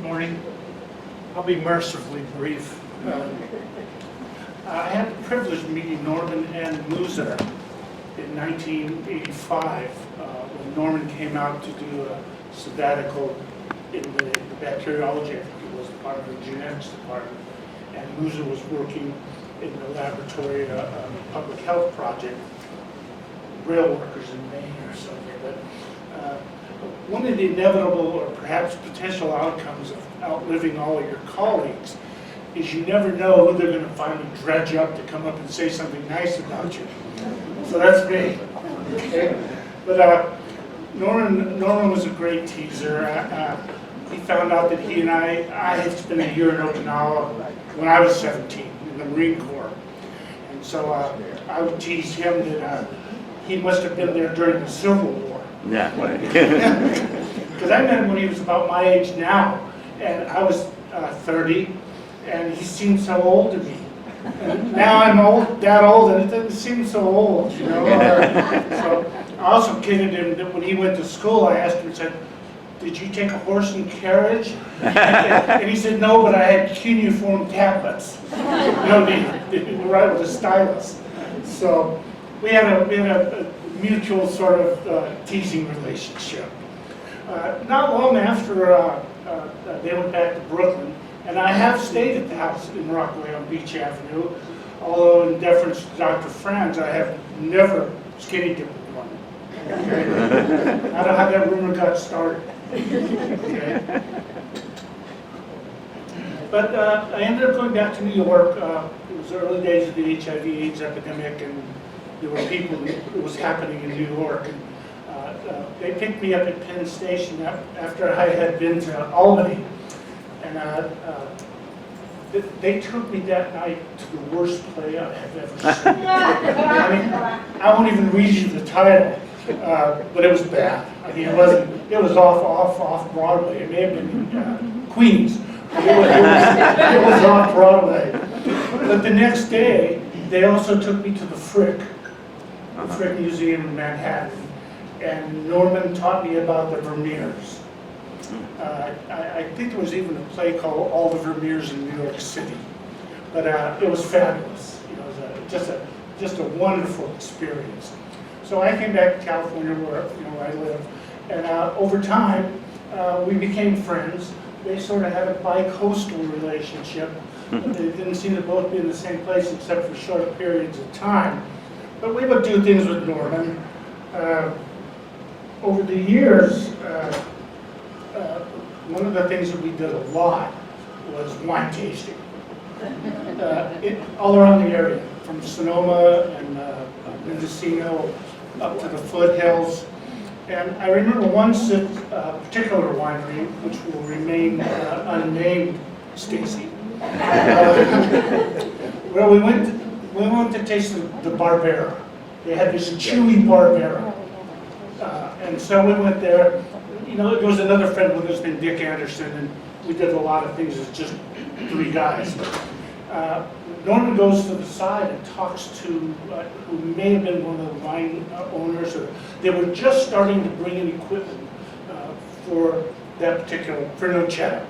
Good morning. I'll be mercifully brief. I had the privilege of meeting Norman and Musa in 1985 when Norman came out to do a sabbatical in the bacteriology, I think it was part of the genetics department, and Musa was working in the laboratory of a public health project, rail workers in Maine or something. But one of the inevitable or perhaps potential outcomes of outliving all of your colleagues is you never know who they're going to finally dredge up to come up and say something nice about you. So that's me. Okay? But Norman was a great teaser. He found out that he and I had spent a year in Okinawa when I was 17 in the Marine Corps. And so I would tease him that he must have been there during the Civil War. Yeah, Because I met him when he was about my age now, and I was 30, and he seemed so old to me. And now I'm that old, and it doesn't seem so old, you know. So I also kidded him that when he went to school, I asked him, I said, "Did you take a horse and carriage?" And he said, "No, but I had cuneiform tablets." They were right with a stylus. So we had a mutual sort of teasing relationship. Not long after they went back to Brooklyn, and I have stayed at the house in Rockaway on Beach Avenue, although in deference to Dr. Franz, I have never skinny dipped one. Okay? I don't know how that rumor got started. Okay? But I ended up going back to New York. It was the early days of the HIV/AIDS epidemic, and there were people, it was happening in New York. And they picked me up at Penn Station after I had been to Albany. And they took me that night to the worst play I have ever seen. I mean, I won't even read you the title, but it was bad. I mean, it was off Broadway. It may have been Queens. It was off Broadway. But the next day, they also took me to the Frick Museum in Manhattan, and Norman taught me about the Vermeers. I think there was even a play called All the Vermeers in New York City, but it was fabulous. You know, it was just a wonderful experience. So I came back to California, where I live, and over time we became friends. They sort of had a bi-coastal relationship. They didn't seem to both be in the same place except for short periods of time. But we would do things with Norman. Over the years, one of the things that we did a lot was wine tasting. All around the area, from Sonoma and Mendocino up to the foothills. And I remember one particular winery, which will remain unnamed, Stacy, where we went to taste the Barbera. They had this chewy Barbera. And so we went there. You know, there was another friend with us named Dick Anderson, and we did a lot of things as just three guys. Norman goes to the side and talks to who may have been one of the wine owners, or they were just starting to bring in equipment for that particular, for Nochetta.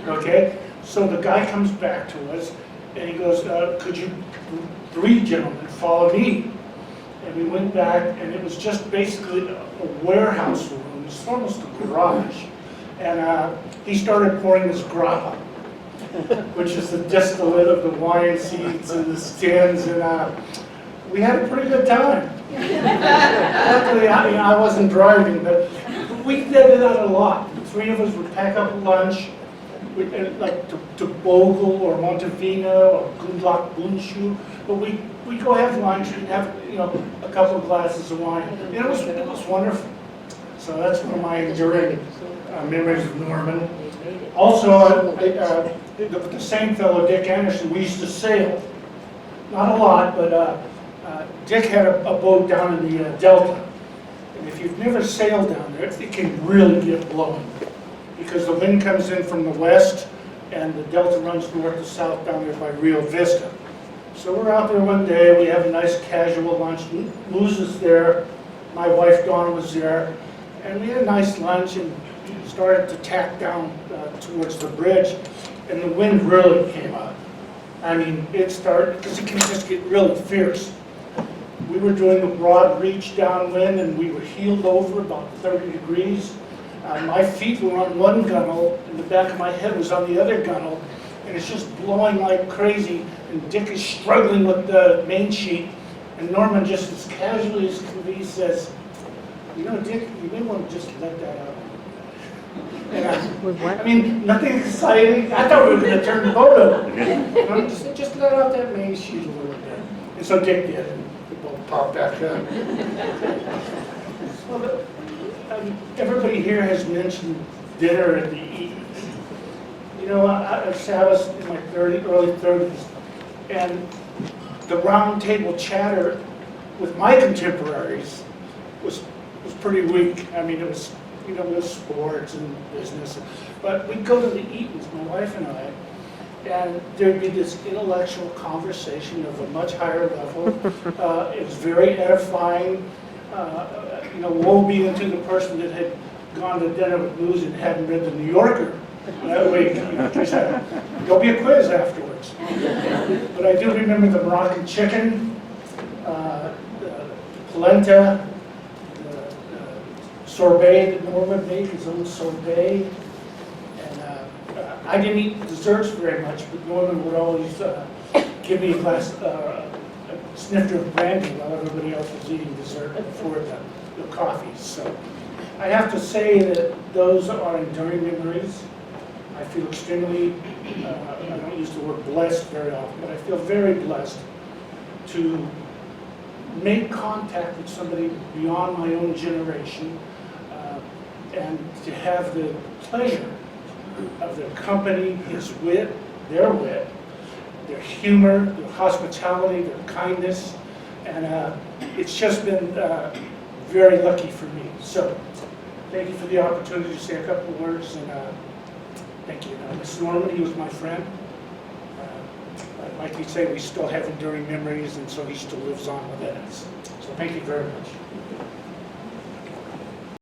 Okay? So the guy comes back to us, and he goes, "Could you three gentlemen follow me?" And we went back, and it was just basically a warehouse room. It was almost a garage. And he started pouring this grappa, which is the distillate of the wine seeds and the skins. And we had a pretty good time. Luckily, I wasn't driving, but we did that a lot. The three of us would pack up lunch, like to Bogle or Montevina or Gundlach Bunshu, but we'd go have lunch and have a couple of glasses of wine. And it was wonderful. So that's one of my enduring memories of Norman. Also, the same fellow, Dick Anderson, we used to sail. Not a lot, but Dick had a boat down in the Delta. And if you've never sailed down there, it can really get blowing, because the wind comes in from the west and the Delta runs north to south down there by Rio Vista. So we're out there one day, we have a nice casual lunch. Luz is there, my wife Dawn was there, and we had a nice lunch, and started to tack down towards the bridge, and the wind really came up. I mean, it started, because it can just get really fierce. We were doing a broad reach downwind, and we were heeled over about 30 degrees. My feet were on one gunnel, and the back of my head was on the other gunnel, and it's just blowing like crazy, and Dick is struggling with the main sheet, and Norman just as casually as can be says, you know, Dick, you may want to just let that out. And I mean, nothing exciting. I thought we were going to turn the boat over. Just let out that main sheet a little bit. And so Dick did, and the boat popped back up. Well, everybody here has mentioned dinner at the Eaton. You know, I was in my early 30s, and the round table chatter with my contemporaries was pretty weak. I mean, it was, you know, it was sports and business. But we'd go to the Eatons, my wife and I, and there'd be this intellectual conversation of a much higher level. It was very edifying. You know, woe be unto the person that had gone to dinner with booze and hadn't read the New Yorker that week. You know, there'll be a quiz afterwards. But I do remember the Moroccan chicken, the polenta, the sorbet that Norman made, his own sorbet. And I didn't eat desserts very much, but Norman would always give me a glass, a snifter of brandy while everybody else was eating dessert before the coffee. So I have to say that those are enduring memories. I feel extremely, I don't use the word blessed very often, but I feel very blessed to make contact with somebody beyond my own generation and to have the pleasure of their company, his wit, their humor, their hospitality, their kindness, and it's just been very lucky for me. So thank you for the opportunity to say a couple of words, and thank you. Mr. Norman, he was my friend. Like you say, we still have enduring memories, and so he still lives on within us. So thank you very much.